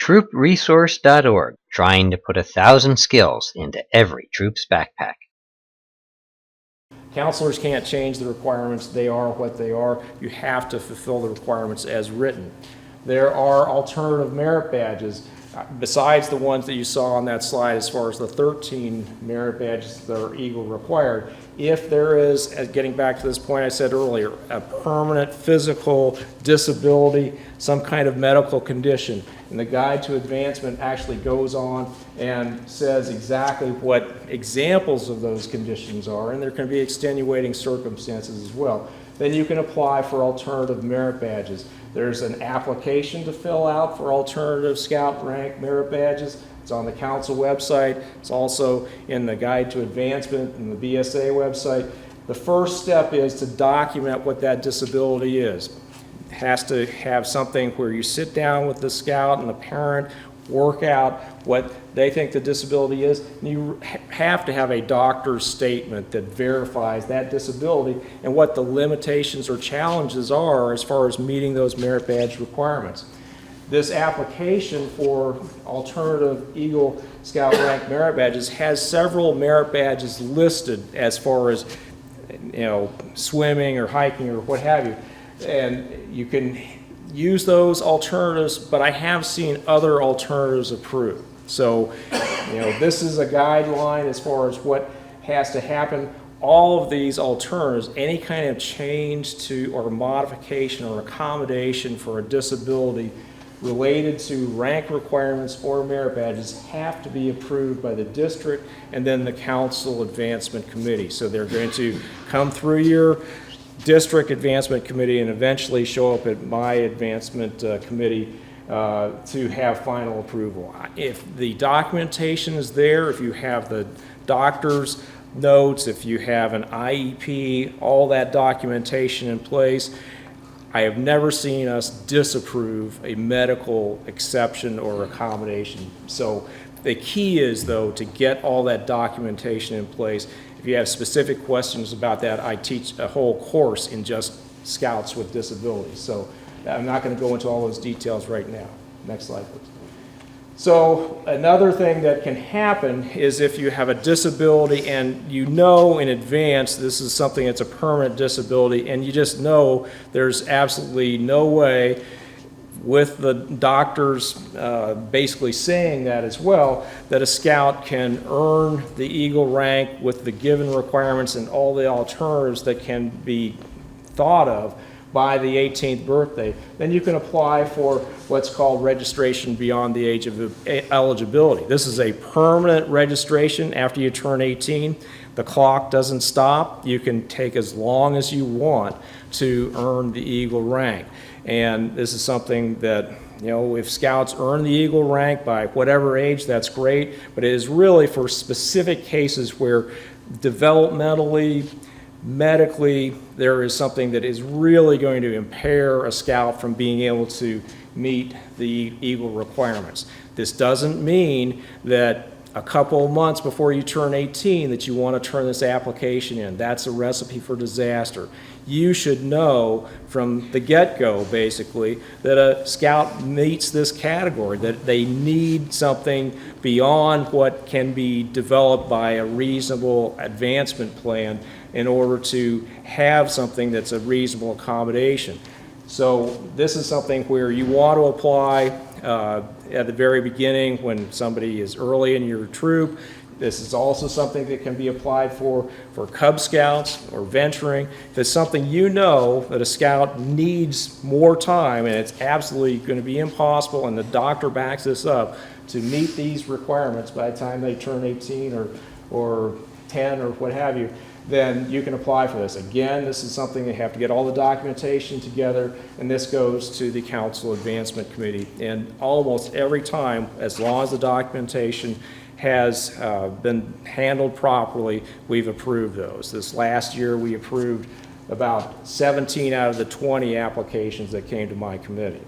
troopresource.org, trying to put 1,000 skills into every troop's backpack. Counselors can't change the requirements. They are what they are. You have to fulfill the requirements as written. There are alternative merit badges besides the ones that you saw on that slide as far as the 13 merit badges that are Eagle required. If there is, getting back to this point I said earlier, a permanent physical disability, some kind of medical condition, and the Guide to Advancement actually goes on and says exactly what examples of those conditions are, and there can be extenuating circumstances as well, then you can apply for alternative merit badges. There's an application to fill out for alternative Scout rank merit badges. It's on the council website. It's also in the Guide to Advancement and the BSA website. The first step is to document what that disability is. It has to have something where you sit down with the Scout and the parent, work out what they think the disability is, and you have to have a doctor's statement that verifies that disability and what the limitations or challenges are as far as meeting those merit badge requirements. This application for alternative Eagle Scout rank merit badges has several merit badges listed as far as, you know, swimming or hiking or what have you, and you can use those alternatives, but I have seen other alternatives approved. So, you know, this is a guideline as far as what has to happen. All of these alternatives, any kind of change to or modification or accommodation for a disability related to rank requirements or merit badges have to be approved by the district and then the council advancement committee. So they're going to come through your district advancement committee and eventually show up at my advancement committee to have final approval. If the documentation is there, if you have the doctor's notes, if you have an IEP, all that documentation in place, I have never seen us disapprove a medical exception or accommodation. So the key is, though, to get all that documentation in place. If you have specific questions about that, I teach a whole course in just Scouts with disabilities. So I'm not going to go into all those details right now. Next slide, please. So another thing that can happen is if you have a disability and you know in advance this is something that's a permanent disability and you just know there's absolutely no way, with the doctors basically saying that as well, that a Scout can earn the Eagle rank with the given requirements and all the alternatives that can be thought of by the 18th birthday, then you can apply for what's called registration beyond the age of eligibility. This is a permanent registration after you turn 18. The clock doesn't stop. You can take as long as you want to earn the Eagle rank. And this is something that, you know, if Scouts earn the Eagle rank by whatever age, that's great, but it is really for specific cases where developmentally, medically, there is something that is really going to impair a Scout from being able to meet the Eagle requirements. This doesn't mean that a couple of months before you turn 18 that you want to turn this application in. That's a recipe for disaster. You should know from the get-go, basically, that a Scout meets this category, that they need something beyond what can be developed by a reasonable advancement plan in order to have something that's a reasonable accommodation. So this is something where you want to apply at the very beginning when somebody is early in your troop. This is also something that can be applied for Cub Scouts or venturing. If it's something you know that a Scout needs more time and it's absolutely going to be impossible and the doctor backs this up to meet these requirements by the time they turn 18 or 10 or what have you, then you can apply for this. Again, this is something they have to get all the documentation together, and this goes to the Council Advancement Committee. And almost every time, as long as the documentation has been handled properly, we've approved those. This last year, we approved about 17 out of the 20 applications that came to my committee.